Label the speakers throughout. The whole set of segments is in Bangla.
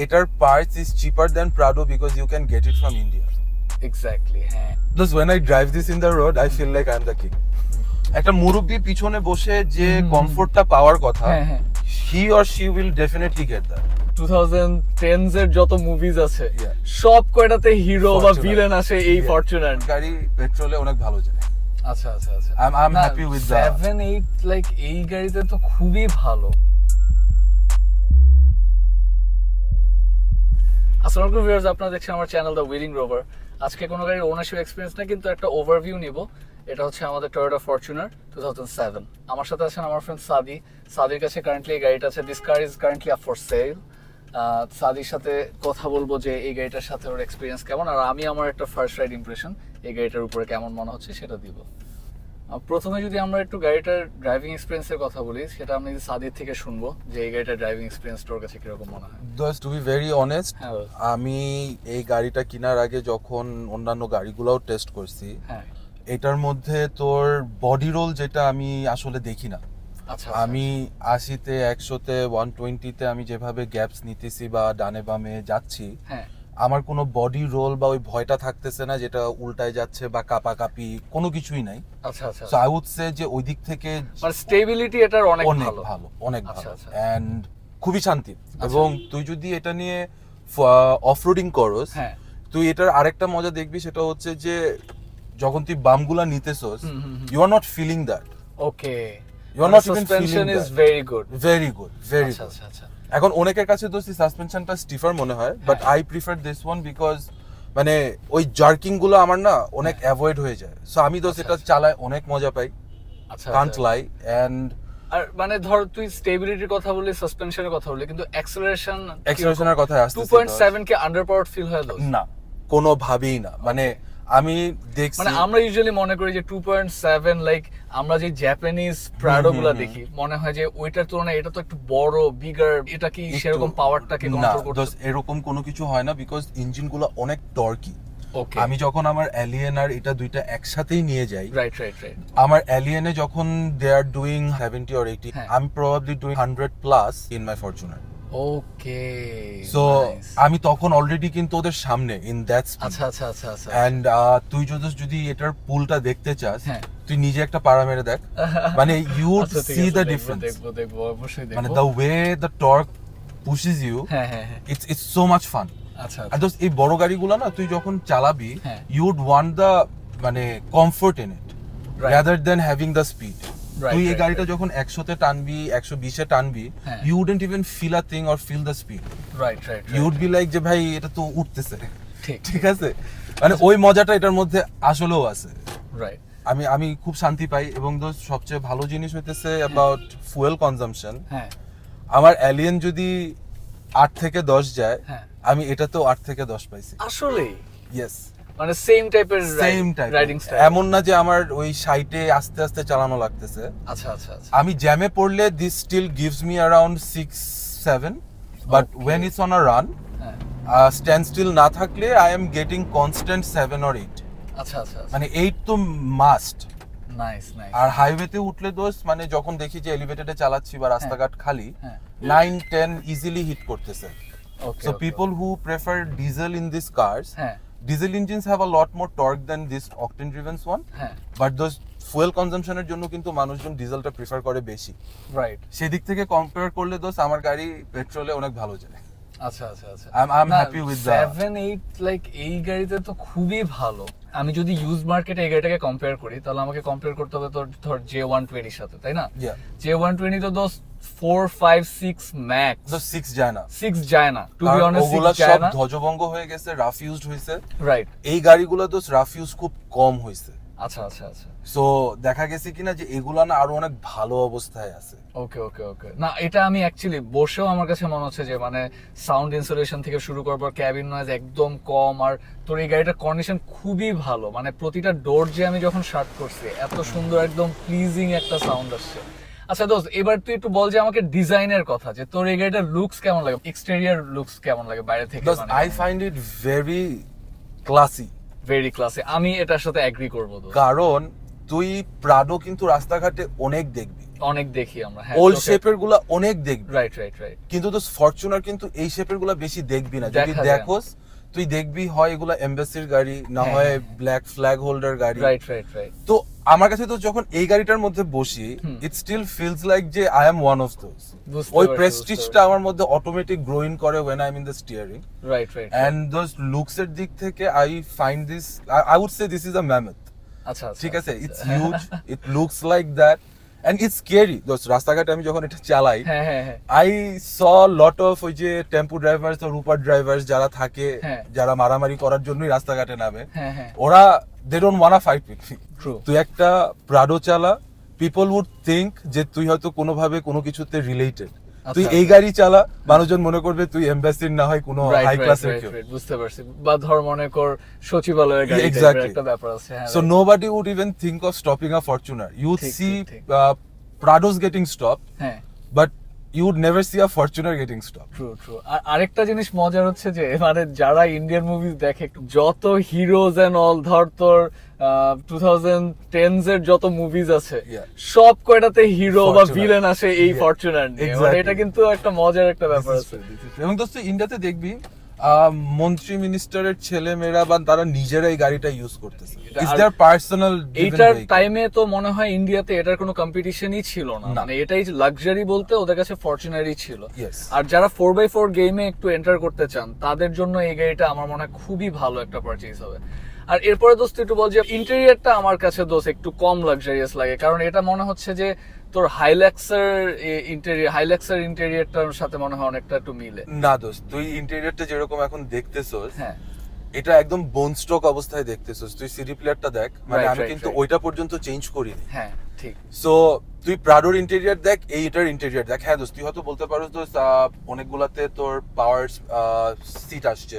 Speaker 1: এটার parts is cheaper than Prado because you can get it from India.
Speaker 2: Exactly, হ্যাঁ।
Speaker 1: Thus when I drive this in the road, I feel like I'm the king. একটা মুরব্বি পিছনে বসে যে কমফোর্টটা পাওয়ার কথা, he or she will definitely get that.
Speaker 2: 2010s এর যত মুভিজ আছে সব কয়টাতে হিরো বা ভিলেন আসে এই ফরচুনার
Speaker 1: গাড়ি পেট্রোলে অনেক ভালো যায়।
Speaker 2: আচ্ছা আচ্ছা আচ্ছা,
Speaker 1: I'm happy with that.
Speaker 2: 7-8 like এই গাড়িতে তো খুবই ভালো। আসসালামু আলাইকুম ভিউয়ার্স, আপনারা দেখছেন আমার চ্যানেল দ্য উইলিং রোভার। আজকে কোনো গাড়ির ওনারশিপ এক্সপেরিয়েন্স না, কিন্তু একটা ওভারভিউ নিব। এটা হচ্ছে আমাদের টয়োটা ফরচুনার 2007। আমার সাথে আছেন আমার ফ্রেন্ড সাদি। সাদির কাছে কারেন্টলি এই গাড়িটা আছে। This car is currently up for sale. সাদির সাথে কথা বলবো যে এই গাড়িটার সাথে ওর এক্সপিরিয়েন্স কেমন, আর আমি আমার একটা ফার্স্ট রাইড ইমপ্রেশন এই গাড়িটার উপরে কেমন মনে হচ্ছে সেটা দিব। প্রথমে যদি আমরা একটু গাড়িটার ড্রাইভিং এক্সপিরিয়েন্সের কথা বলি, সেটা আমি সাদির থেকে শুনবো যে এই গাড়িটার ড্রাইভিং এক্সপিরিয়েন্স তোর কাছে কিরকম মনে হয়।
Speaker 1: Just to be very honest, আমি এই গাড়িটা কেনার আগে যখন অন্যান্য গাড়িগুলোও টেস্ট করছি, এটার মধ্যে তোর বডি রোল যেটা আমি আসলে দেখি না। আমি 80-তে 100-তে 120-তে আমি যেভাবে গ্যাপস নিতেছি বা ডানে বামে যাচ্ছি, আমার কোনো বডি রোল বা ওই ভয়টা থাকতেছে না যেটা উল্টায় যাচ্ছে বা কাপাকাপি কোনো কিছুই নাই।
Speaker 2: আচ্ছা আচ্ছা,
Speaker 1: সো আই উড সে যে ওই দিক থেকে
Speaker 2: মানে স্টেবিলিটি এটার অনেক ভালো,
Speaker 1: অনেক ভালো এন্ড খুবই শান্তি। এবং তুই যদি এটা নিয়ে অফরোডিং করস, তুই এটার আরেকটা মজা দেখবি, সেটা হচ্ছে যে যখন তুই বামগুলা নিতেছস, you are not feeling that.
Speaker 2: Okay,
Speaker 1: you are not even feeling
Speaker 2: is very good,
Speaker 1: very good, very good.
Speaker 2: আচ্ছা আচ্ছা,
Speaker 1: এখন অনেকের কাছে তো সাসপেনশনটা স্টিফার মনে হয়, but I prefer this one because মানে ওই জার্কিং গুলো আমার না অনেক অ্যাভয়েড হয়ে যায়। সো আমি তো সেটা চালায় অনেক মজা পাই।
Speaker 2: আচ্ছা,
Speaker 1: কান্ট লাই। এন্ড
Speaker 2: আর মানে ধর তুই স্টেবিলিটির কথা বললি, সাসপেনশনের কথা বললি, কিন্তু
Speaker 1: অ্যাক্সেলারেশনের কথা আসছে
Speaker 2: 2.7 কে আন্ডারপাওয়ার্ড ফিল হয়
Speaker 1: না, কোনো ভাবেই না। মানে আমি দেখছি,
Speaker 2: মানে আমরা ইউজুয়ালি মনে করি যে 2.7 লাইক আমরা যে জাপানিজ প্রাডো গুলা দেখি, মনে হয় যে ওইটার তুলনায় এটা তো একটু বড়, বিগার। এটা কি সেরকম পাওয়ারটাকে কন্ট্রোল করতে? না,
Speaker 1: এরকম কোনো কিছু হয় না, বিকজ ইঞ্জিনগুলো অনেক টর্কি। আমি যখন আমার এলিয়েন আর এটা দুইটা একসাথেই নিয়ে যাই,
Speaker 2: রাইট রাইট রাইট,
Speaker 1: আমার এলিয়েনে যখন দে আর ডুইং 70 or 80, আমি probably doing 100 plus in my Fortuner.
Speaker 2: Okay,
Speaker 1: so আমি তখন অলরেডি কিন্তু ওদের সামনে ইন দ্যাট স্পিড।
Speaker 2: আচ্ছা আচ্ছা আচ্ছা আচ্ছা।
Speaker 1: এন্ড তুই যদি এটার পুলটা দেখতে চাস, তুই নিজে একটা পাড়া মেরে দেখ, মানে you would see the difference.
Speaker 2: দেখবো অবশ্যই দেখবো,
Speaker 1: মানে the way the torque pushes you, it's so much fun.
Speaker 2: আচ্ছা,
Speaker 1: আর দোস্ত এই বড় গাড়িগুলো না তুই যখন চালাবি, ইউ উড ওয়ান্ট দ্য মানে comfort in it rather than having the speed. তুই এই গাড়িটা যখন 100-তে টানবি, 120-এ টানবি, you wouldn't even feel a thing or feel the speed.
Speaker 2: Right right,
Speaker 1: you would be like যে ভাই এটা তো উঠতেছে। ঠিক আছে, মানে ওই মজাটা এটার মধ্যে আসলেও আছে।
Speaker 2: রাইট,
Speaker 1: আমি খুব শান্তি পাই। এবং দোস্ত সবচেয়ে ভালো জিনিস হইতেছে অ্যাবাউট ফুয়েল কনজাম্পশন। আমার এলিয়েন যদি 8 থেকে 10 যায়, আমি এটাতেও 8 থেকে 10 পাইছি
Speaker 2: আসলে।
Speaker 1: ইয়েস,
Speaker 2: মানে সেম টাইপের রাইডিং স্টাইল।
Speaker 1: এমন না যে আমার ওই 60-এ আস্তে আস্তে চালানো লাগতেছে।
Speaker 2: আচ্ছা আচ্ছা আচ্ছা,
Speaker 1: আমি জ্যামে পড়লে this still gives me around 6-7, but when it's on a run, standstill না থাকলে I am getting constant 7 or 8।
Speaker 2: আচ্ছা আচ্ছা,
Speaker 1: মানে 8 তো মাস্ট।
Speaker 2: Nice nice.
Speaker 1: আর হাইওয়েতে উঠলে দোস্ত, মানে যখন দেখি যে এলিভেটেডে চালাচ্ছি বা রাস্তাঘাট খালি, 9-10 ইজিলি হিট করতেছে। So people who prefer diesel in these cars, diesel engines have a lot more torque than this octane driven one, but those fuel consumption এর জন্য কিন্তু মানুষজন ডিজেলটা প্রেফার করে বেশি।
Speaker 2: রাইট,
Speaker 1: সেদিক থেকে কম্পেয়ার করলে দোস্ত আমার গাড়ি পেট্রোলে অনেক ভালো যায়।
Speaker 2: আচ্ছা আচ্ছা আচ্ছা,
Speaker 1: I'm happy with that।
Speaker 2: 7-8 like এই গাড়িতে তো খুবই ভালো। আমি যদি ইউজ মার্কেটে এই গাড়িটাকে কম্পেয়ার করি, তাহলে আমাকে কম্পেয়ার করতে হবে তোর ধর J120 সাথে, তাই না? J120 তো দোস্ত 4, 5, 6 ম্যাক্স,
Speaker 1: তো 6 যায় না,
Speaker 2: 6 যায় না। টু বি অনেস্ট,
Speaker 1: ওগুলা সব ধ্বজভঙ্গ হয়ে গেছে, রাফ ইউজড হইছে।
Speaker 2: রাইট,
Speaker 1: এই গাড়িগুলো তো রাফ ইউজ খুব কম হইছে।
Speaker 2: আচ্ছা আচ্ছা আচ্ছা,
Speaker 1: সো দেখা গেছে কিনা যে এগুলা না আরো অনেক ভালো অবস্থায় আছে।
Speaker 2: ওকে ওকে ওকে, না এটা আমি অ্যাকচুয়ালি বসেও আমার কাছে মনে হচ্ছে যে মানে সাউন্ড ইনসুলেশন থেকে শুরু করবার ক্যাবিন নয়েজ একদম কম। আর তোর এই গাড়িটার কন্ডিশন খুবই ভালো, মানে প্রতিটা ডোর যে আমি যখন শার্ট করছি, এত সুন্দর একদম প্লিজিং একটা সাউন্ড আসছে। আচ্ছা দোস্ত, এবার তুই একটু বল যে আমাকে ডিজাইনের কথা, যে তোর এই গাড়িটার লুকস কেমন লাগে, এক্সটেরিয়র লুকস কেমন লাগে বাইরে থেকে?
Speaker 1: I find it very classy,
Speaker 2: very classy. আমি এটার সাথে এগ্রি করব,
Speaker 1: কারণ তুই প্রাডো কিন্তু রাস্তাঘাটে অনেক দেখবি,
Speaker 2: অনেক দেখি আমরা, হ্যাঁ
Speaker 1: ওল্ড শেপের গুলা অনেক দেখবি,
Speaker 2: রাইট রাইট রাইট,
Speaker 1: কিন্তু তো ফরচুনার কিন্তু এই শেপের গুলা বেশি দেখবি না। যদি দেখোস তুই দেখবি হয় এগুলা এমবাসির গাড়ি, না হয় ব্ল্যাক ফ্ল্যাগ হোল্ডার গাড়ি,
Speaker 2: রাইট রাইট রাইট।
Speaker 1: তো আমার কাছে তো যখন এই গাড়িটার মধ্যে বসি, ইট স্টিল ফিলস লাইক যে I am one of those. ওই প্রেস্টিজটা আমার মধ্যে অটোমেটিক গ্রোইং করে when I'm in the steering,
Speaker 2: right right,
Speaker 1: and those looks এর দিক থেকে I find this, I would say this is a mammoth।
Speaker 2: আচ্ছা
Speaker 1: ঠিক আছে, it's huge, it looks like that and it's scary। দোস্ত রাস্তাঘাটে আমি যখন এটা চালাই, I saw lot of ওই যে টেম্পো ড্রাইভার্স আর উপার ড্রাইভার্স যারা থাকে, যারা মারামারি করার জন্যই রাস্তাঘাটে নামে, ওরা they don't wanna fight with me। তুই একটা প্রাডো চালা, পিপল উড থিঙ্ক যে তুই হয়তো কোনোভাবে কোনো কিছুতে রিলেটেড। তুই এই গাড়ি চালা, মানুষজন মনে করবে তুই এমবাসির না হয় কোনো হাই ক্লাসের কেউ।
Speaker 2: বুঝতে পারছি, বা ধর মনে কর সচিবালয়ের গাড়ি, একটা ব্যাপার আছে।
Speaker 1: So nobody would even think of stopping a Fortuner। You would see Prados getting stopped, but you would never see a Fortuner getting stopped।
Speaker 2: True true. আর আরেকটা জিনিস মজার হচ্ছে যে মানে যারা ইন্ডিয়ান মুভিজ দেখে, যত হিরোজ এন্ড অল, ধর তোর 2010s এর যত মুভিজ আছে, সব কয়টাতে হিরো বা ভিলেন আসে এই ফরচুনার নিয়ে। এটা কিন্তু একটা মজার একটা ব্যাপার আছে।
Speaker 1: এবং দোস্ত ইন্ডিয়াতে দেখবি মন্ত্রী মিনিস্টারের ছেলে মেয়েরা বা তারা নিজেরাই গাড়িটা ইউজ করতেছে, ইটস देयर পার্সোনাল।
Speaker 2: এইটার টাইমে তো মনে হয় ইন্ডিয়াতে এটার কোনো কম্পিটিশনই ছিল না, মানে এটাই লাক্সারি বলতে ওদের কাছে ফরচুনারই ছিল। আর যারা 4x4 গেমে একটু এন্টার করতে চান, তাদের জন্য এই গাড়িটা আমার মনে হয় খুবই ভালো একটা পারচেজ হবে। আর এরপরে দোস্ত একটু বল যে ইন্টেরিয়রটা আমার কাছে দোস্ত একটু কম লাক্সারিয়াস লাগে, কারণ এটা মনে হচ্ছে যে তোর হাইল্যাক্সের ইন্টেরিয়রটার সাথে মনে হয় অনেকটা একটু মিলে।
Speaker 1: না দোস্ত, তুই ইন্টেরিয়রটা যেরকম এখন দেখতেছস, এটা একদম বোন স্টক অবস্থায় দেখতেছস। তুই সিডি প্লেয়ারটা দেখ, মানে আমি কিন্তু ওইটা পর্যন্ত চেঞ্জ করিনি।
Speaker 2: হ্যাঁ ঠিক।
Speaker 1: সো তুই প্রাডোর ইন্টেরিয়র দেখ, এইটার ইন্টেরিয়র দেখ। হ্যাঁ দোস্ত, তুই হয়তো বলতে পারোস দোস্ত অনেকগুলাতে তোর পাওয়ার সিট আসছে,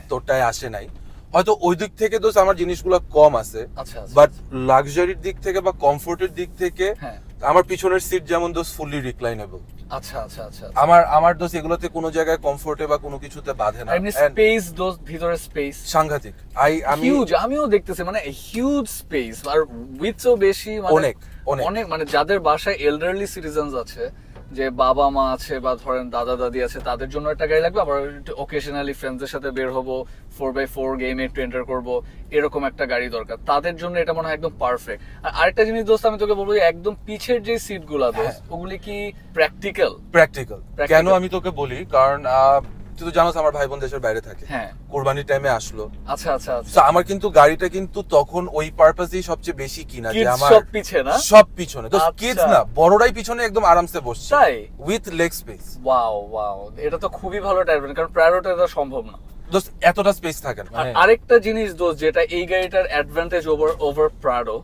Speaker 1: তোরটায় আসে নাই, হয়তো ওই দিক থেকে দোস্ত আমার জিনিসগুলো কম আছে, বাট লাক্সারির দিক থেকে বা কমফোর্টের দিক থেকে আমার পিছনের সিট যেমন দোস্ত ফুললি রিক্লাইনেবল।
Speaker 2: আচ্ছা আচ্ছা আচ্ছা,
Speaker 1: আমার দোস্ত এগুলোতে কোনো জায়গায় কমফোর্টে বা কোনো কিছুতে বাধে না।
Speaker 2: এমনি স্পেস দোস্ত, ভিতরে স্পেস
Speaker 1: সাংঘাতিক।
Speaker 2: আমিও দেখতেছি, মানে হিউজ স্পেস, আর উইথও বেশি,
Speaker 1: অনেক
Speaker 2: অনেক, মানে যাদের বাসায় এল্ডারলি সিটিজেনস আছে, যে বাবা মা আছে বা ধরেন দাদা দাদি আছে, তাদের জন্য একটা গাড়ি লাগবে। আবার অকেশনালি ফ্রেন্ডসদের সাথে বের হবো, 4x4 গেমে একটু এন্টার করবো, এরকম একটা গাড়ি দরকার, তাদের জন্য এটা মনে হয় একদম পারফেক্ট। আর আরেকটা জিনিস দোস্ত আমি তোকে বলবো, একদম পিছের যে সিট গুলা দোস্ত, ওগুলি কি প্র্যাকটিক্যাল?
Speaker 1: কেন আমি তোকে বলি, কারণ তুই তো জানোস আমার ভাই বোন দেশের বাইরে থাকে, কোরবানির টাইমে আসলো।
Speaker 2: আচ্ছা আচ্ছা আচ্ছা,
Speaker 1: আমার কিন্তু গাড়িটা কিন্তু তখন ওই পারপাসেই সবচেয়ে বেশি কিনা, যে আমার
Speaker 2: সব পিছনে,
Speaker 1: সব পিছনে তো কিডস না, বড়রাই পিছনে একদম আরামসে বসছে,
Speaker 2: তাই
Speaker 1: উইথ লেগ স্পেস।
Speaker 2: ওয়াও, এটা তো খুবই ভালো টাইপের, কারণ প্রায়োরিটি এটা সম্ভব না
Speaker 1: দোস্ত, এতটা স্পেস থাকে না।
Speaker 2: আরেকটা জিনিস দোস্ত, যেটা এই গাড়িটার অ্যাডভান্টেজ ওভার প্রাডো,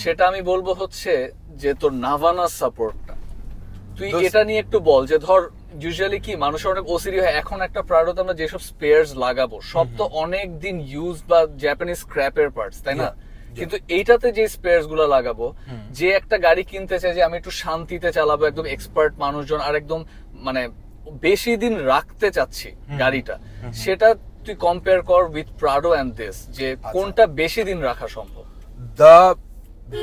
Speaker 2: সেটা আমি বলবো হচ্ছে যে তোর নাভানা সাপোর্টটা। তুই এটা নিয়ে একটু বল, যে ধর ইউজুয়ালি কি মানুষের অনেক ওসিডি হয়, এখন একটা প্রাডোতে আমরা যেসব স্পেয়ারস লাগাবো সব তো অনেক দিন ইউজ বা জাপানিজ স্ক্র্যাপের পার্টস, তাই না? কিন্তু এইটাতে যে স্পেয়ারস গুলো লাগাবো, যে একটা গাড়ি কিনতে চাই যে আমি একটু শান্তিতে চালাবো, একদম এক্সপার্ট মানুষজন, আর একদম মানে বেশি দিন রাখতে চাচ্ছি গাড়িটা, সেটা তুই কম্পেয়ার কর উইথ প্রাডো এন্ড দিস, যে কোনটা বেশি দিন রাখা সম্ভব।
Speaker 1: The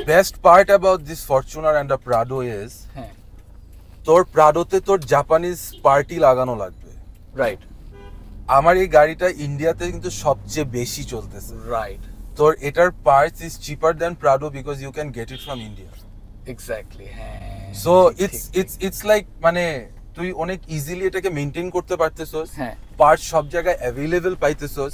Speaker 1: best part about this Fortuner and the Prado is, তোর প্রাডোতে তোর জাপানিজ পার্টি লাগানো লাগবে,
Speaker 2: রাইট?
Speaker 1: আমার এই গাড়িটা ইন্ডিয়াতে কিন্তু সবচেয়ে বেশি চলতেছে,
Speaker 2: রাইট?
Speaker 1: তোর এটার parts is cheaper than Prado because you can get it from India.
Speaker 2: Exactly, হ্যাঁ।
Speaker 1: সো ইটস লাইক, মানে তুই অনেক ইজিলি এটাকে মেইনটেইন করতে পারতেছস, পার্টস সব জায়গায় অ্যাভেলেবল পাইতেছস,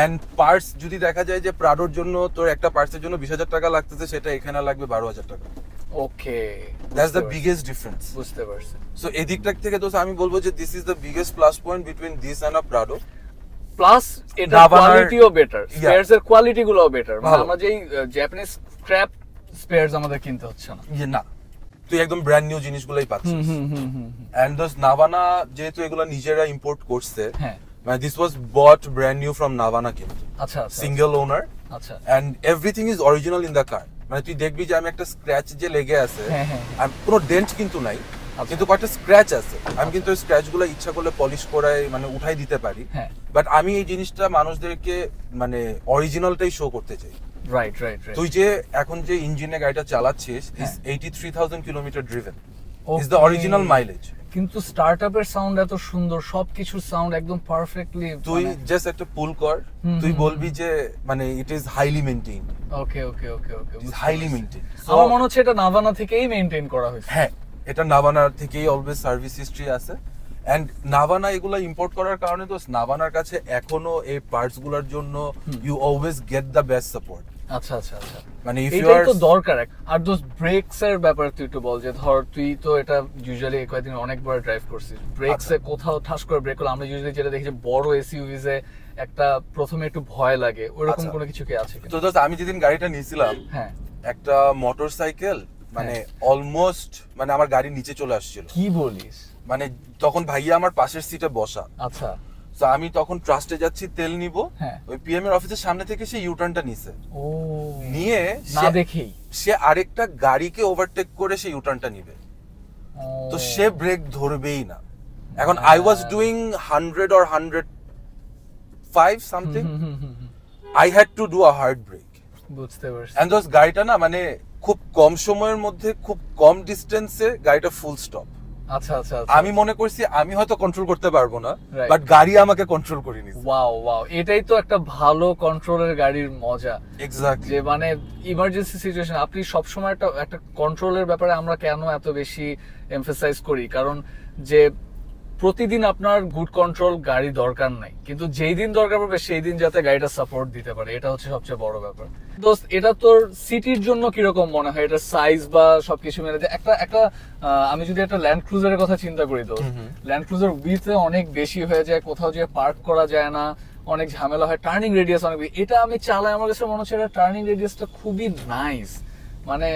Speaker 1: এন্ড পার্টস যদি দেখা যায় যে প্রাডোর জন্য তোর একটা পার্টসের জন্য 20,000 টাকা লাগতেছে, সেটা এখানে লাগবে 12,000 টাকা।
Speaker 2: Okay,
Speaker 1: that's the biggest difference.
Speaker 2: বুঝতে পারছি।
Speaker 1: সো এদিকটা থেকে তো আমি বলবো যে this is the biggest plus point between this and a Prado.
Speaker 2: Plus এটা কোয়ালিটিও বেটার, স্পেয়ারস এর কোয়ালিটি গুলোও বেটার, মানে আমরা যেই জাপানিজ স্ক্র্যাপ স্পেয়ারস আমাদের কিনতে হচ্ছে না।
Speaker 1: না, তুই একদম ব্র্যান্ড নিউ জিনিসগুলোই পাচ্ছিস। এন্ড দোস নাভানা যেহেতু এগুলো নিজেরা ইম্পোর্ট করছে, মানে this was bought brand new from Navana, কিন্তু
Speaker 2: আচ্ছা
Speaker 1: সিঙ্গেল ওনার,
Speaker 2: আচ্ছা,
Speaker 1: and everything is original in the car. মানে তুই দেখবি যে আমি একটা স্ক্র্যাচ যে লেগে আছে, কোনো ডেন্ট কিন্তু নাই, কিন্তু কয়েকটা স্ক্র্যাচ আছে, আমি কিন্তু ওই স্ক্র্যাচ গুলো ইচ্ছা করলে পলিশ করাই মানে উঠাই দিতে পারি, বাট আমি এই জিনিসটা মানুষদেরকে মানে অরিজিনালটাই শো করতে চাই,
Speaker 2: রাইট।
Speaker 1: তুই যে এখন যে ইঞ্জিনে গাড়িটা চালাচ্ছিস is 83,000 kilometre driven, is the original mileage.
Speaker 2: কিন্তু স্টার্টআপের সাউন্ড এত সুন্দর, সবকিছুর সাউন্ড একদম পারফেক্টলি।
Speaker 1: তুই জাস্ট একটা পুল কর, তুই বলবি যে মানে it is highly maintain.
Speaker 2: Okay,
Speaker 1: highly maintain.
Speaker 2: আমার মনে হচ্ছে এটা নাভানা থেকেই মেইনটেইন করা হয়েছে।
Speaker 1: হ্যাঁ, এটা নাভানা থেকেই অলওয়েজ সার্ভিস হিস্ট্রি আছে। এন্ড নাভানা এগুলা ইম্পোর্ট করার কারণে তো নাভানার কাছে এখনো এই পার্টস গুলোর জন্য you always get the best support.
Speaker 2: আচ্ছা।
Speaker 1: মানে
Speaker 2: এটাই তো দরকার। আর দোস ব্রেকস এর ব্যাপারে তুই একটু বল, যে ধর তুই তো এটা ইউজুয়ালি কয়েকদিন অনেকবার ড্রাইভ করছিস, ব্রেকস এ কোথাও ঠাস করে ব্রেক হলো, আমরা ইউজুয়ালি যেটা দেখি যে বড় এসইউভিজ এ একটা প্রথমে একটু ভয় লাগে, ওরকম কোনো কিছু কি আছে?
Speaker 1: তো দোস্ত, আমি যেদিন গাড়িটা নিয়েছিলাম,
Speaker 2: হ্যাঁ,
Speaker 1: একটা মোটরসাইকেল মানে অলমোস্ট মানে আমার গাড়ির নিচে চলে আসছিল।
Speaker 2: কি বলিস?
Speaker 1: মানে তখন ভাইয়া আমার পাশের সিটে বসা।
Speaker 2: আচ্ছা।
Speaker 1: তো আমি তখন ট্রাস্টে যাচ্ছি তেল নিব, ওই পিএম এর অফিসের সামনে থেকে সে ইউটার্নটা নিছে।
Speaker 2: ও,
Speaker 1: নিয়ে
Speaker 2: না দেখেই
Speaker 1: সে আরেকটা গাড়িকে ওভারটেক করে সে ইউটার্নটা নিবে। তো সে ব্রেক ধরবেই না। এখন I was doing 100 or 105 something, I had to do a hard brake.
Speaker 2: বুঝতে পারছি।
Speaker 1: এন্ড দোস গাড়িটা না মানে খুব কম সময়ের মধ্যে খুব কম ডিস্টেন্সে গাড়িটা ফুল স্টপ।
Speaker 2: আচ্ছা।
Speaker 1: আমি মনে করছি আমি হয়তো কন্ট্রোল করতে পারবো না, বাট গাড়ি আমাকে কন্ট্রোল করে নিছে।
Speaker 2: ওয়াও, এটাই তো একটা ভালো কন্ট্রোলের গাড়ির মজা।
Speaker 1: এক্স্যাক্টলি।
Speaker 2: যে মানে ইমার্জেন্সি সিচুয়েশন আপনি সব সময় একটা কন্ট্রোলের ব্যাপারে আমরা কেন এত বেশি এমফাসাইজ করি, কারণ যে প্রতিদিন আপনার গুড কন্ট্রোল গাড়ি দরকার নাই, কিন্তু যেই দিন দরকার পড়বে সেই দিন যাতে গাড়িটা সাপোর্ট দিতে পারে, এটা হচ্ছে সবচেয়ে বড় ব্যাপার। দোস্ত, এটা তোর সিটির জন্য কিরকম মনে হয়, এটা সাইজ বা সবকিছু মিলে? যে একটা আমি যদি একটা ল্যান্ড ক্রুজারের কথা চিন্তা করি, দোস্ত ল্যান্ড ক্রুজার উইথে অনেক বেশি হয়ে যায়, কোথাও যে পার্ক করা যায় না, অনেক ঝামেলা হয়, টার্নিং রেডিয়াস অনেক বেশি। এটা আমি চালাই, আমার কাছে মনে হচ্ছে এটা টার্নিং রেডিয়াসটা খুবই নাইস। মানে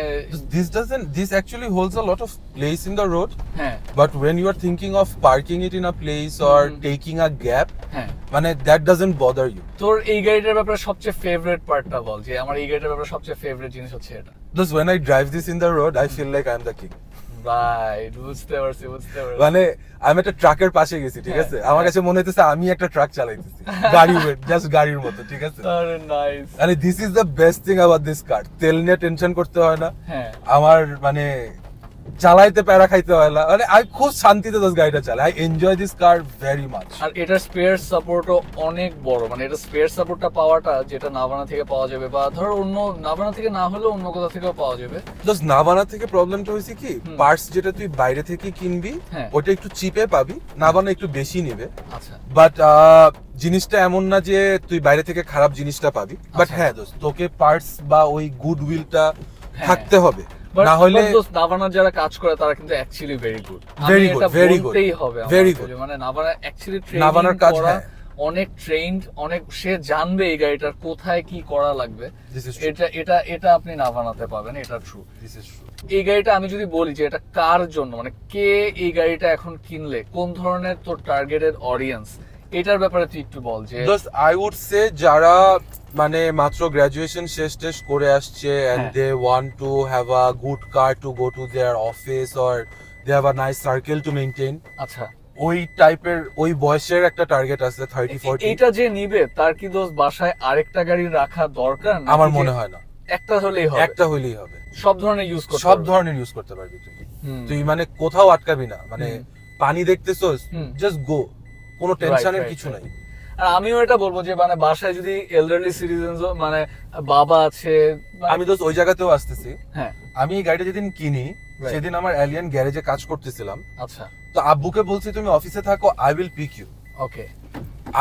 Speaker 1: this actually holds a lot of place in the road,
Speaker 2: হ্যাঁ,
Speaker 1: but when you are thinking of parking it in a place or taking a gap,
Speaker 2: হ্যাঁ,
Speaker 1: মানে that doesn't bother you.
Speaker 2: তোর এই গাড়িটার ব্যাপারে সবচেয়ে ফেভারিট পার্টটা বল, যে আমার এই গাড়িটার ব্যাপারে সবচেয়ে ফেভারিট জিনিস হচ্ছে এটা।
Speaker 1: Just when I drive this in the road I feel like I am the king.
Speaker 2: Right, বুঝতে পারছি।
Speaker 1: মানে আমি একটা ট্রাকের পাশে গেছি, ঠিক আছে, আমার কাছে মনে হইতেছে আমি একটা ট্রাক চালাইতেছি, গাড়ি জাস্ট গাড়ির মতো, ঠিক আছে।
Speaker 2: আরে নাইস।
Speaker 1: মানে this is the best thing about this কার। তেল নিয়ে টেনশন করতে হয় না,
Speaker 2: হ্যাঁ,
Speaker 1: আমার মানে চালাইতে প্যারা খাইতে হয় না, মানে আমি খুব শান্তিতে দোস গাড়িটা চালাই। I enjoy this car very much.
Speaker 2: আর এটার স্পেয়ার সাপোর্টও অনেক বড়, মানে এটা স্পেয়ার সাপোর্টটা পাওয়াটা যেটা নাভানা থেকে পাওয়া যাবে, বা ধর অন্য নাভানা থেকে না হলেও অন্য কোথাও থেকেও পাওয়া যাবে।
Speaker 1: দোস নাভানা থেকে প্রবলেমটা হইছে কি, পার্টস যেটা তুই বাইরে থেকে কিনবি ওটা একটু চিপে পাবি, নাভানা একটু বেশি নেবে।
Speaker 2: আচ্ছা,
Speaker 1: বাট জিনিসটা এমন না যে তুই বাইরে থেকে খারাপ জিনিসটা পাবি, বাট হ্যাঁ দোস্ত তোকে পার্টস বা ওই গুড উইলটা থাকতে হবে, না হলে
Speaker 2: নাভানার যারা কাজ করে তারা কিন্তু actually very good,
Speaker 1: very good.
Speaker 2: মানে নাভানা অ্যাকচুয়ালি
Speaker 1: নাভানার কাজ
Speaker 2: অনেক ট্রেন্ড, অনেক সে জানবে এই গাড়িটার কোথায় কি করা লাগবে, এটা আপনি নাভানাতে পাবেন, এটা ট্রু। এই গাড়িটা আমি যদি বলি যে এটা কার জন্য, মানে কে এই গাড়িটা এখন কিনলে কোন ধরনের তোর টার্গেটেড অডিয়েন্স, এটার ব্যাপারে তুই একটু বল। যে
Speaker 1: আই উড সে যারা মানে মাত্র গ্রাজুয়েশন শেষ করে আসছে and they want to have a good car to go to their office or they have a nice circle to maintain,
Speaker 2: আচ্ছা,
Speaker 1: ওই টাইপের ওই বয়সের একটা টার্গেট আছে 30-40।
Speaker 2: এটা যে নিবে তার কি দোস্ত বাসায় আরেকটা গাড়ি রাখা দরকার?
Speaker 1: আমার মনে হয় না,
Speaker 2: একটা হলেই হবে। সব ধরনের
Speaker 1: ইউজ করতে পারবি তুই মানে কোথাও আটকাবি না, মানে পানি দেখতেছস জাস্ট গো, কোনো টেনশনের কিছু নাই।
Speaker 2: আর আমিও এটা বলবো যে মানে বাসায় যদি এল্ডারলি সিটিজেন মানে বাবা আছে,
Speaker 1: আমি তো ওই জায়গাতেও আসতেছি।
Speaker 2: হ্যাঁ,
Speaker 1: আমি এই গাড়িটা যেদিন কিনি সেদিন আমার এলিয়ান গ্যারেজে কাজ করতেছিলাম।
Speaker 2: আচ্ছা,
Speaker 1: তো আব্বুকে বলছি তুমি অফিসে থাকো, আই উইল পিক ইউ।
Speaker 2: ওকে,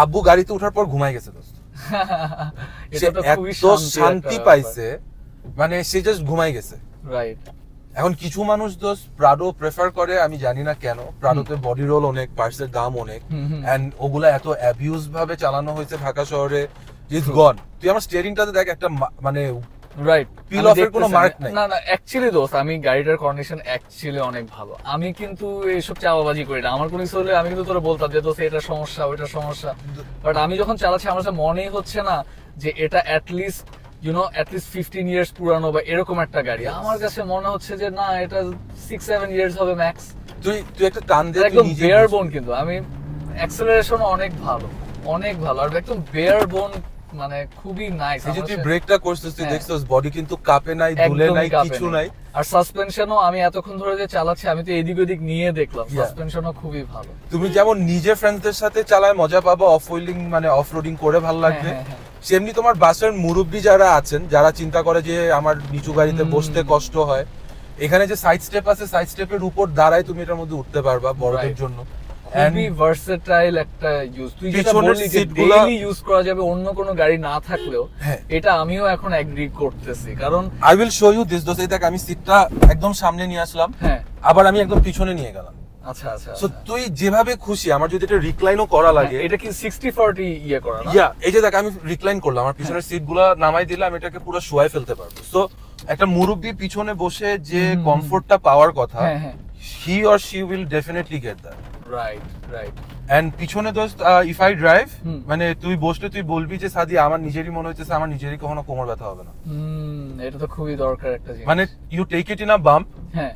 Speaker 1: আব্বু গাড়িতে ওঠার পর ঘুমাই গেছে দোস্ত। সে এত শান্তি পাইছে, মানে সে জাস্ট ঘুমাই গেছে।
Speaker 2: রাইট।
Speaker 1: এখন কিছু মানুষ দোস্ত প্রাডো প্রেফার করে, আমি জানি না কেন। প্রাডোতে বডি রোল অনেক, পার্টসের দাম অনেক, এন্ড ওগুলা এত অ্যাবিউজ ভাবে চালানো হয়েছে ঢাকা শহরে, ইটস গন। তুই আমার স্টিয়ারিংটাতে দেখ, একটা মানে
Speaker 2: রাইট
Speaker 1: পিল অফের কোনো মার্ক নাই।
Speaker 2: না অ্যাকচুয়ালি দোস্ত আমি গাড়িটার কন্ডিশন অ্যাকচুয়ালি অনেক ভালো। আমি কিন্তু এইসব চাওয়াবাজি করি না, আমার কোনো কিছু হলে আমি কিন্তু তোরা বলতাম যে দোস্ত এটা সমস্যা ওইটা সমস্যা, বাট আমি যখন চালাচ্ছি আমার কাছে মনেই হচ্ছে না যে এটা অ্যাটলিস্ট 15 ইয়ার্স পুরানো বা এরকম একটা গাড়ি। আমার কাছে মনে হচ্ছে যে না, এটা 6-7 ইয়ার্স হবে ম্যাক্স।
Speaker 1: তুই একটা টান দে,
Speaker 2: একদম বেয়ার বোন, কিন্তু আমি অ্যাক্সেলারেশন অনেক ভালো, আর একদম বেয়ার বোন মানে খুবই নাইস।
Speaker 1: এই যে তুই ব্রেকটা করছিস, তুই দেখছিস বডি কিন্তু কাঁপে নাই, দুলে নাই, কিছু নাই।
Speaker 2: আর সাসপেনশনও আমি এতক্ষণ ধরে যে চালাচ্ছি, আমি তো এদিক ওদিক নিয়ে দেখলাম, সাসপেনশনও খুবই ভালো।
Speaker 1: তুমি যেমন নিজে ফ্রেন্ডসদের সাথে চালায় মজা পাবা, অফ হুইলিং মানে অফ রোডিং করে ভালো লাগবে, সেমনি তোমার বাসের মুরব্বি যারা আছেন, যারা চিন্তা করে যে আমার নিচু গাড়িতে বসতে কষ্ট হয়, এখানে যে সাইড স্টেপ আছে, সাইড স্টেপের উপর দাঁড়ায় তুমি এটার মধ্যে উঠতে পারবা বড়দের জন্য।
Speaker 2: খুবই ভার্সেটাইল একটা ইউজ। তুই যেটা বললি যে ডেইলি ইউজ করা যাবে অন্য কোনো গাড়ি না থাকলেও, এটা আমিও এখন এগ্রি করতেছি। কারণ
Speaker 1: I will show you this. দোস্ত দেখ, আমি সিটটা একদম সামনে নিয়ে আসলাম, আবার আমি একদম পিছনে নিয়ে গেলাম।
Speaker 2: আচ্ছা আচ্ছা,
Speaker 1: সো তুই যেভাবে খুশি, আমার যদি এটা রিক্লাইনও করা লাগে,
Speaker 2: এটা কি 60-40 ইয়ে করা না?
Speaker 1: এই যে দেখ, আমি রিক্লাইন করলাম, আমার পিছনের সিটগুলো নামাই দিলে আমি এটাকে পুরো শোয়াই ফেলতে পারবো। সো একটা মুরব্বি পিছনে বসে যে কমফোর্টটা পাওয়ার কথা, he or she will definitely get that.
Speaker 2: Right right.
Speaker 1: And পিছনে দোস্ত, ইফ আই ড্রাইভ, মানে তুই বসলে তুই বলবি যে সাদি আমার নিজেরই মনে হচ্ছে আমার নিজেরই কখনো কোমর ব্যথা হবে না।
Speaker 2: এটা তো খুবই দরকার একটা জিনিস।
Speaker 1: মানে you take it in a bump,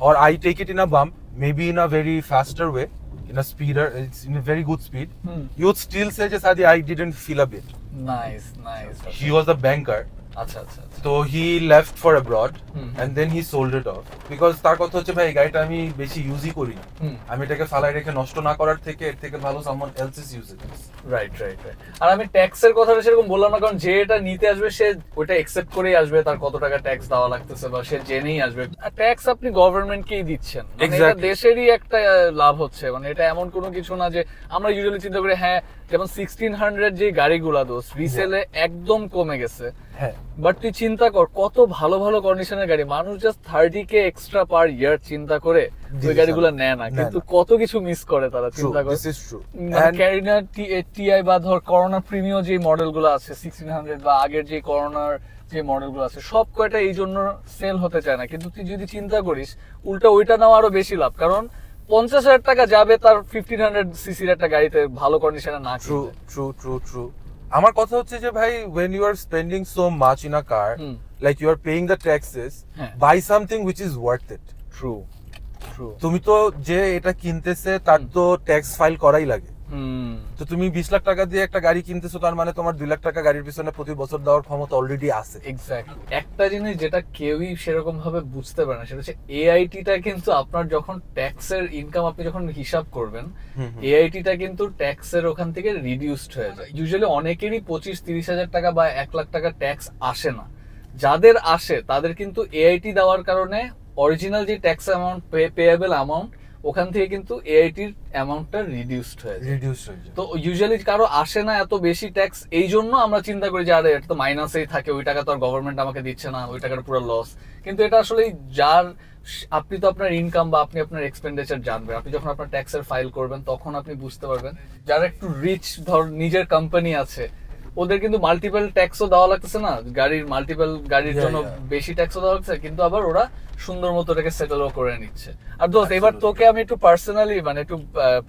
Speaker 1: or I take it in a bump, maybe in a very faster way, in a speeder, it's in a very good speed, you would still say just Adi, I didn't feel a bit.
Speaker 2: Nice.
Speaker 1: He was a banker.
Speaker 2: আচ্ছা।
Speaker 1: So he left for abroad and then he sold it off because তার কথা হচ্ছে ভাই গাড়িটা আমি বেশি ইউজই করি না, আমি এটাকে ফালাই রেখে নষ্ট না করার থেকে এর থেকে ভালো someone else is using it.
Speaker 2: Right. আর আমি ট্যাক্সের কথাটা সেরকম বললাম না, কারণ যে এটা নিতে আসবে সে ওটা অ্যাকসেপ্ট করেই আসবে, তার কত টাকা ট্যাক্স দেওয়া লাগতেছে বা সে জেনেই আসবে। আর ট্যাক্স আপনি গভর্নমেন্টকেই দিচ্ছেন, মানে এটা দেশেরই একটা লাভ হচ্ছে। মানে এটা এমন কোনো কিছু না যে আমরা ইউজুয়ালি চিন্তা করি, যেমন 1600 যে গাড়িগুলা দোস্ত রিসেলে একদম কমে গেছে, বাট তুই চিন্তা কর কত ভালো ভালো কন্ডিশনের গাড়ি, মানুষ জাস্ট 30K এক্সট্রা পার ইয়ার চিন্তা করে ওই গাড়িগুলো নেয় না, কিন্তু কত কিছু মিস করে তারা। চিন্তা করে ক্যারিনা টিআই বা ধর করোনা প্রিমিয়াম যে মডেলগুলো আছে 1600 বা আগের যে করোনার যে মডেলগুলো আছে, সব কয়টা এই জন্য সেল হতে চায় না। কিন্তু তুই যদি চিন্তা করিস উল্টা ওইটা নেওয়া আরো বেশি লাভ, কারণ 50,000 টাকা যাবে তার 1500 সিসির একটা গাড়িতে ভালো কন্ডিশনে না।
Speaker 1: ট্রু। আমার কথা হচ্ছে যে ভাই, when you are spending so much in a car, like you are paying the taxes, buy something which is worth it.
Speaker 2: True.
Speaker 1: তুমি তো যে এটা কিনতেছে তার তো ট্যাক্স ফাইল করাই লাগে। তো তুমি 20 লাখ টাকা দিয়ে একটা গাড়ি কিনতেছো, তার মানে তোমার 2 লাখ টাকা গাড়ির পিছনে প্রতি বছর দেওয়ার ক্ষমতা অলরেডি আছে।
Speaker 2: এক্স্যাক্টলি। একটা জিনিস যেটা কেউই সেরকম ভাবে বুঝতে পারে না, সেটা হচ্ছে এআইটিটা কিন্তু আপনার যখন ট্যাক্সের ইনকাম আপনি যখন হিসাব করবেন, এআইটিটা কিন্তু ট্যাক্সের ওখান থেকে রিডিউসড হয়ে যায়। ইউজুয়ালি অনেকেরই 25-30 হাজার টাকা বা 1 লাখ টাকা ট্যাক্স আসে না। যাদের আসে তাদের কিন্তু এআইটি দেওয়ার কারণে অরিজিনাল যে ট্যাক্স অ্যামাউন্ট, পেয়েবল অ্যামাউন্ট, ওখান থেকে কিন্তু এআইটির অ্যামাউন্টটা রিডিউসড হয়ে যায়। তো ইউজুয়ালি কারো আসে না এত বেশি ট্যাক্স, এই জন্য আমরা চিন্তা করি যে আরে এটা তো মাইনাসেই থাকে, ওই টাকা তো আর গভর্নমেন্ট আমাকে দিচ্ছে না, ওই টাকার পুরো লস। কিন্তু এটা আসলে যার, আপনি তো আপনার ইনকাম বা আপনি আপনার এক্সপেন্ডিচার জানবেন, আপনি যখন আপনার ট্যাক্সের ফাইল করবেন তখন আপনি বুঝতে পারবেন। যারা একটু রিচ, ধর নিজের কোম্পানি আছে, ওদের কিন্তু মাল্টিপল ট্যাক্সও দেওয়া লাগতেছে না, মাল্টিপল গাড়ির জন্য বেশি ট্যাক্সও দেওয়া লাগছে, কিন্তু আবার ওরা সুন্দর মতো এটাকে সেটেলও করে নিচ্ছে। আর দোস্ত এবার তোকে আমি একটু পার্সোনালি, মানে একটু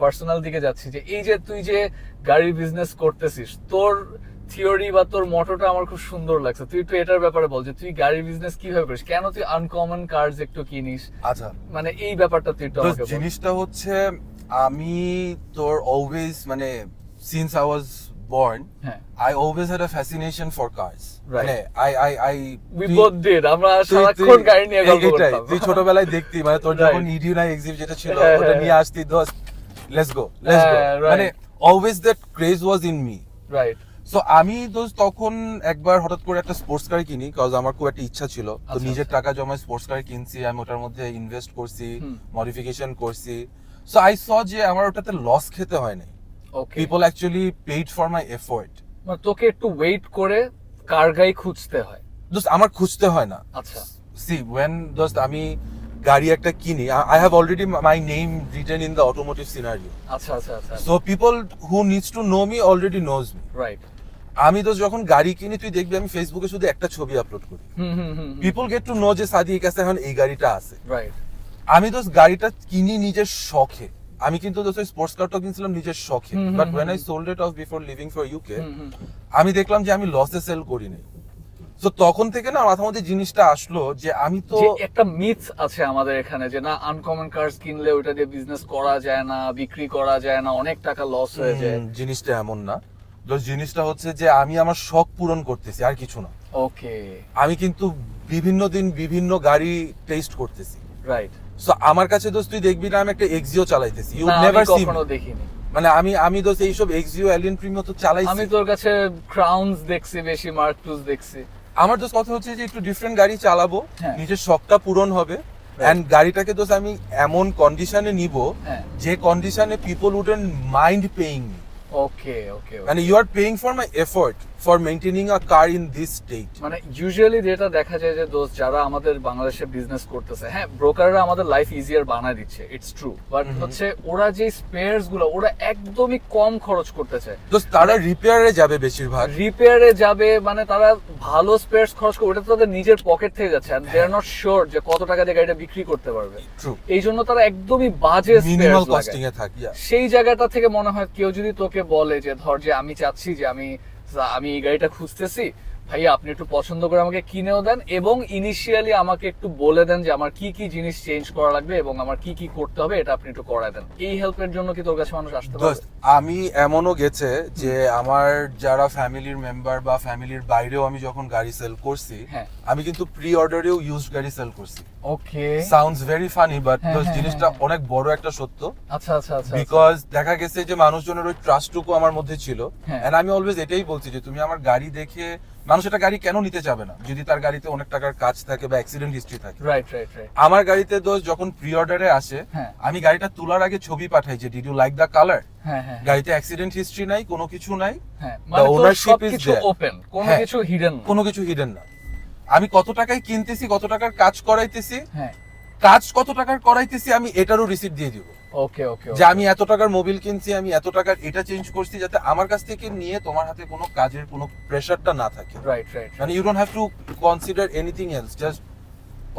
Speaker 2: পার্সোনাল দিকে যাচ্ছি, যে এই যে তুই যে গাড়ির বিজনেস করতেছিস, তোর থিওরি বা তোর মটোটা আমার খুব সুন্দর লাগছে। তুই একটু এটার ব্যাপারে বল যে তুই গাড়ির বিজনেস কিভাবে করিস, কেন তুই আনকমন কার্স একটু কিনিস।
Speaker 1: আচ্ছা,
Speaker 2: মানে এই ব্যাপারটা তুই একটু আমাকে বল।
Speaker 1: জিনিসটা হচ্ছে, আমি তোর অলওয়েজ, মানে since I was born, I always had a fascination for cars.
Speaker 2: Right.
Speaker 1: We both
Speaker 2: did. আমরা সারাক্ষণ গাড়ি নিয়ে গল্প করতাম।
Speaker 1: তুই ছোটবেলায় দেখতি, মানে তোর যখন ইডিউ না এক্সিভ যেটা ছিল, ওটা নিয়ে আসতি, দোস্ত লেটস গো। মানে always that craze was in me.
Speaker 2: Right.
Speaker 1: So আমি দোস্ত তখন একবার হঠাৎ করে একটা স্পোর্টস কার কিনি, কারণ আমার খুব একটা ইচ্ছা ছিল। তো নিজের টাকা জমায় স্পোর্টস কার কিনছি, আমি ওটার মধ্যে ইনভেস্ট করছি, মডিফিকেশন করছি। সো আই স যে আমার ওটাতে লস খেতে হয় নাই। People actually paid for my effort.
Speaker 2: মানে তোকে একটু ওয়েট করে কার গাড়ি খুঁজতে হয়?
Speaker 1: দোস্ত আমার খুঁজতে হয় না।
Speaker 2: আচ্ছা।
Speaker 1: See, when দোস্ত আমি গাড়ি একটা কিনি, I have already my name written in the automotive scenario.
Speaker 2: আচ্ছা।
Speaker 1: So people who needs to know me already knows me.
Speaker 2: Right.
Speaker 1: আমি তো যখন গাড়ি কিনি, তুই দেখবি আমি ফেসবুকে শুধু একটা ছবি আপলোড করি। People get to know যে সাদিক কাছে এখন এই গাড়িটা আছে।
Speaker 2: Right.
Speaker 1: আমি দোস্ত গাড়িটা কিনি নিজের শখে। আমি কিন্তু দোস্ত স্পোর্টস কারটা কিনছিলাম নিজের শখে, but when I sold it off before leaving for UK, আমি দেখলাম যে আমি লসে সেল করি নাই। সো তখন থেকে না মাথার মধ্যে জিনিসটা আসলো যে আমি তো,
Speaker 2: একটা মিথ আছে আমাদের এখানে যে না আনকমন কার্স কিনলে ওটা দিয়ে বিজনেস করা যায় না, বিক্রি করা যায় না, অনেক টাকা লস হয়ে যায়।
Speaker 1: জিনিসটা এমন না। দোস্ত জিনিসটা হচ্ছে যে আমি আমার শখ পূরণ করতেছি আর কিছু না।
Speaker 2: ওকে।
Speaker 1: আমি কিন্তু বিভিন্ন দিন বিভিন্ন গাড়ি টেস্ট করতেছি।
Speaker 2: রাইট।
Speaker 1: সো আমার কাছে দোস্ত তুই দেখবি না আমি একটা এক্সিও চালাইতেছি, ইউ নেভার সি
Speaker 2: কখনো দেখিনি।
Speaker 1: মানে আমি দোস্ত এইসব এক্সিও এলিয়ন প্রিমিও তো চালাইছি।
Speaker 2: আমি তোর কাছে ক্রাউনস দেখছি বেশি, মার্ক টুস দেখছি।
Speaker 1: আমার দোস্ত কথা হচ্ছে যে একটু ডিফারেন্ট গাড়ি চালাবো, নিজের শখটা পূরণ হবে, এন্ড গাড়িটাকে দোস্ত আমি এমন কন্ডিশনে নিব যে কন্ডিশনে people wouldn't mind paying me.
Speaker 2: Okay okay.
Speaker 1: মানে you are paying for my effort for maintaining a car in this state.
Speaker 2: মানে ইউজুয়ালি যেটা দেখা যায় যে দোস্ত যারা আমাদের বাংলাদেশে বিজনেস করতেছে, হ্যাঁ ব্রোকাররা আমাদের লাইফ ইজিয়ার বানায় দিচ্ছে, ইটস ট্রু, বাট হচ্ছে ওরা যে স্পেয়ারস গুলো ওরা একদমই কম খরচ করতেছে।
Speaker 1: দোস্ত তারা রিপেয়ারে যাবে বেশিরভাগ,
Speaker 2: রিপেয়ারে যাবে, মানে তারা ভালো স্পেয়ারস খরচ করে ওটা তো তাদের নিজের পকেট থেকে যাচ্ছে, and they are not sure যে কত টাকা দিয়ে গাড়িটা বিক্রি করতে পারবে। এই জন্য তারা একদমই বাজে
Speaker 1: মিনিমাল কস্টিং এ থাকে।
Speaker 2: সেই জায়গাটা থেকে মনে হয় কেউ যদি তোকে বলে যে ধর যে আমি চাচ্ছি যে আমি এই গাড়িটা খুঁজতেছি, ভাইয়া আপনি একটু পছন্দ করে আমাকে কিনেও দেন এবং ইনিশিয়ালি আমাকে একটু বলে দেন যে আমার কি কি জিনিস চেঞ্জ করা লাগবে এবং আমার কি কি করতে হবে, এটা আপনি একটু করায় দেন। এই হেল্পের জন্য কি তোর কাছে মানুষ আসতে পারে?
Speaker 1: আমি এমনও গেছে যে আমার যারা ফ্যামিলির মেম্বার বা ফ্যামিলির বাইরেও আমি যখন গাড়ি সেল করছি, আমি কিন্তু প্রি অর্ডারেও ইউজড গাড়ি সেল করছি।
Speaker 2: ওকে,
Speaker 1: সাউন্ডস ভেরি ফানি বাট জিনিসটা অনেক বড় একটা সত্য।
Speaker 2: আচ্ছা আচ্ছা আচ্ছা।
Speaker 1: বিকজ দেখা গেছে যে মানুষজনের ওই ট্রাস্টটুকু আমার মধ্যে ছিল, এন্ড আমি অলওয়েজ এটাই বলছি যে তুমি আমার গাড়ি দেখে মানুষ একটা গাড়ি কেন নিতে যাবে না যদি তার গাড়িতে অনেক টাকার কাজ থাকে বা অ্যাক্সিডেন্ট হিস্ট্রি থাকে।
Speaker 2: Right right right. আমার
Speaker 1: গাড়িতে দোস্ত যখন প্রি অর্ডারে আসে আমি গাড়িটা তোলার আগে ছবি পাঠাই যে did you like the colour. গাড়িতে অ্যাক্সিডেন্ট হিস্ট্রি নাই, কোনো কিছু নাই,
Speaker 2: মানে ওনারশিপ ইজ দেয়ার, ওপেন, কোনো কিছু হিডেন
Speaker 1: না। আমি কত টাকায় কিনতেছি, কত টাকার কাজ করাইতেছি, কাজ কত টাকার করাইতেছি আমি এটারও রিসিপ্ট দিয়ে দিব।
Speaker 2: ওকে ওকে।
Speaker 1: যে আমি এত টাকার মোবিল কিনছি, আমি এত টাকার এটা চেঞ্জ করছি, যাতে আমার কাছ থেকে নিয়ে তোমার হাতে কোনো কাজের কোনো প্রেসারটা না থাকে।
Speaker 2: Right right.
Speaker 1: মানে you don't have to consider anything else, just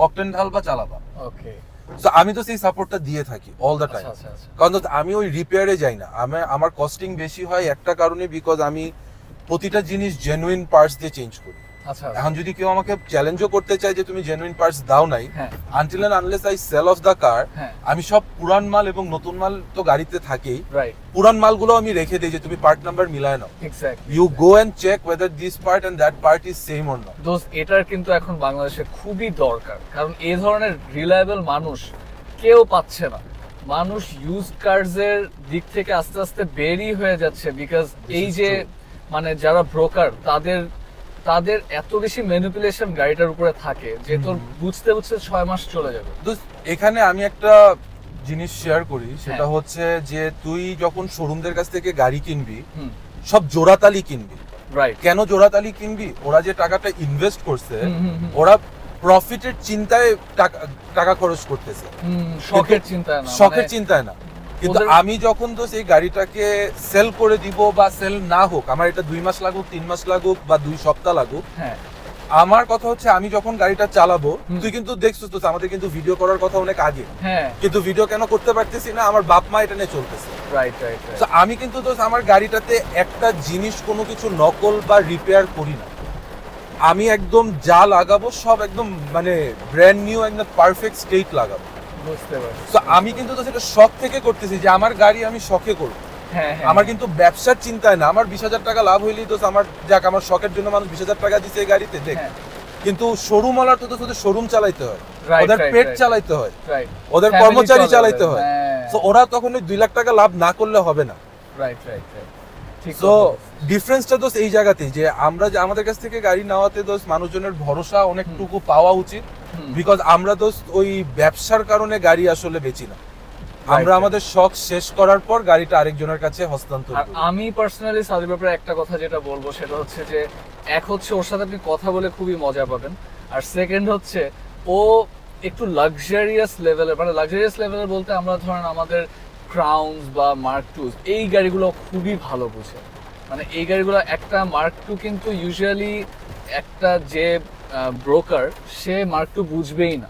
Speaker 1: octane ঢালবা চালাবা।
Speaker 2: ওকে।
Speaker 1: সো আমি তো সেই সাপোর্টটা দিয়ে থাকি অল দ্য টাইম। কারণ আমি ওই রিপেয়ারে যাই না, আমার কস্টিং বেশি হয় একটা কারণে, বিকজ আমি প্রতিটা জিনিস জেনুইন পার্টস দিয়ে চেঞ্জ করি। এখন যদি কেউ আমাকে চ্যালেঞ্জও করতে চায় যে তুমি জেনুইন পার্টস দাও নাই, until and unless I sell off the car, আমি সব পুরান মাল এবং নতুন মাল তো গাড়িতে থাকেই, পুরান মালগুলো আমি রেখে দেই যে তুমি পার্ট নাম্বার মিলায় নাও। You go and check whether this part and that part is same or not.
Speaker 2: দোস্ত এটার কিন্তু এখন বাংলাদেশে খুবই দরকার, কারণ এই ধরনের রিলায়েবল মানুষ কেউ পাচ্ছে না। মানুষ ইউজড কার্স এর দিক থেকে আস্তে আস্তে বেরি হয়ে যাচ্ছে, বিকজ এই যে মানে যারা ব্রোকার তাদের এত বেশি ম্যানিপুলেশন গাড়িটার উপরে থাকে যে তোর বুঝতে বুঝতে 6 মাস চলে যাবে।
Speaker 1: এখানে আমি একটা জিনিস শেয়ার করি, সেটা হচ্ছে যে তুই যখন শোরুমদের কাছ থেকে গাড়ি কিনবি সব জোড়াতালি কিনবি। কেন জোড়াতালি কিনবি? ওরা যে টাকাটা ইনভেস্ট করছে ওরা প্রফিটের চিন্তায় টাকা খরচ করতেছে, শখের চিন্তায় না। কিন্তু আমি যখন তো সেই গাড়িটাকে সেল করে দিব বা সেল না হোক, আমার এটা 2 মাস লাগুক, 3 মাস লাগুক বা 2 সপ্তাহ লাগুক, আমার কথা হচ্ছে আমি যখন গাড়িটা চালাবো, তুই কিন্তু দেখছিস তো আমাদের কিন্তু ভিডিও করার কথা অনেক আগে, কিন্তু ভিডিও কেন করতে পারতেছি না, আমার বাপ মা এটা নিয়ে চলতেছে। আমি কিন্তু তো আমার গাড়িটাতে একটা জিনিস কোনো কিছু নকল বা রিপেয়ার করি না, আমি একদম যা লাগাবো সব একদম মানে ব্র্যান্ড নিউ, একদম পারফেক্ট স্টেট লাগাবো। আমি কিন্তু তো সেটা শখ থেকে করতেছি যে আমার গাড়ি আমি শখে করবো, আমার কিন্তু ব্যবসার চিন্তায় না। আমার 20,000 টাকা লাভ হইলেই তো আমার যাক, আমার শখের জন্য মানুষ 20,000 টাকা দিচ্ছে এই গাড়িতে দেখ। কিন্তু শোরুম ওয়ালার তো শুধু শোরুম চালাইতে হয়, ওদের পেট চালাইতে হয়, ওদের কর্মচারী চালাইতে হয়। তো ওরা তখন ওই 2 লাখ টাকা লাভ না করলে হবে না। তো ডিফারেন্সটা তো এই জায়গাতেই যে আমরা যে আমাদের কাছ থেকে গাড়ি নেওয়াতে দোস্ত মানুষজনের ভরসা অনেকটুকু পাওয়া উচিত, বিকজ আমরা দোস্ত ওই ব্যবসার কারণে গাড়ি আসলে বেচি না, আমরা আমাদের শখ শেষ করার পর গাড়িটা আরেকজনের কাছে হস্তান্তর করি।
Speaker 2: আমি পার্সোনালি সাদির ব্যাপারে একটা কথা যেটা বলবো সেটা হচ্ছে যে এক হচ্ছে ওর সাথে আপনি কথা বলে খুবই মজা পাবেন, আর সেকেন্ড হচ্ছে ও একটু লাক্সারিয়াস লেভেলের, মানে লাক্সারিয়াস লেভেলের বলতে আমরা ধরেন আমাদের ক্রাউনস বা মার্ক টুস এই গাড়িগুলো খুবই ভালো বুঝে। মানে এই গাড়িগুলো একটা মার্ক টু কিন্তু ইউজুয়ালি একটা যে ব্রোকার সে মার্ক টু বুঝবেই না।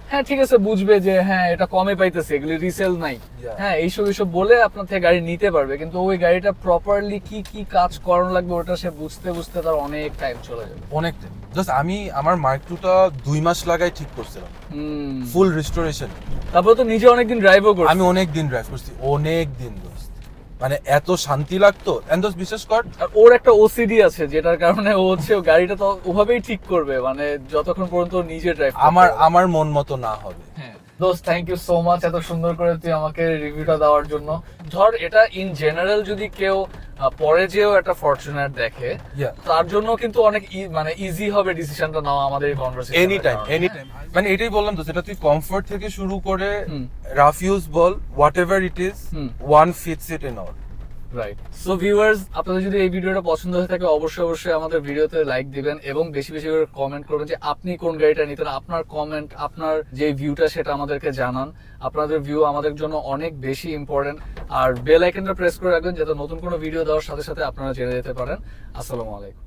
Speaker 2: হ্যাঁ ঠিক আছে, বুঝবে যে হ্যাঁ এটা কমে পাইতেছে, এগুলি রিসেল নাই, হ্যাঁ এইসব বলে আপনার থেকে গাড়ি নিতে পারবে, কিন্তু ওই গাড়িটা প্রপারলি কি কি কাজ করানো লাগবে ওটা সে বুঝতে বুঝতে তার অনেক টাইম চলে যাবে,
Speaker 1: অনেক টাইম। জাস্ট আমি আমার মার্ক টুটা 2 মাস লাগাই ঠিক করছিলাম, ফুল রিস্টোরেশন।
Speaker 2: তারপর তো নিজে অনেকদিন ড্রাইভও করছি।
Speaker 1: আমি অনেকদিন ড্রাইভ করছি, অনেকদিন দোস্ত। মানে এত শান্তি লাগতো। এন্ড বিশেষ কর
Speaker 2: আর ওর একটা ওসিডি আছে যেটার কারণে ও হচ্ছে গাড়িটা তো ওভাবেই ঠিক করবে, মানে যতক্ষণ পর্যন্ত নিজে ড্রাইভ
Speaker 1: আমার মন মতো না হবে।
Speaker 2: দোস্ত থ্যাংক ইউ সো মাচ এত সুন্দর করে তুই আমাকে রিভিউটা দেওয়ার জন্য। ধর এটা ইন জেনারেল যদি কেউ পরে যেও একটা ফরচুনার দেখে, তার জন্য কিন্তু অনেক মানে ইজি হবে ডিসিশনটা নেওয়া আমাদের এই কনভারসেশন।
Speaker 1: এনি টাইম মানে এটাই বললাম তো, যেটা তুই কমফোর্ট থেকে শুরু করে রাফ ইউজ বল, whatever it is, one fits it in all.
Speaker 2: Right. So viewers, আপনাদের যদি এই ভিডিওটা পছন্দ হয়ে থাকে অবশ্যই আমাদের ভিডিওতে লাইক দিবেন এবং বেশি বেশি করে কমেন্ট করবেন যে আপনি কোন গাড়িটা নিতেন। আপনার কমেন্ট, আপনার যে ভিউটা সেটা আমাদেরকে জানান। আপনাদের ভিউ আমাদের জন্য অনেক বেশি ইম্পর্টেন্ট। আর বেল আইকনটা প্রেস করে রাখবেন যাতে নতুন কোনো ভিডিও দেওয়ার সাথে সাথে আপনারা জেনে যেতে পারেন। আসসালামু আলাইকুম।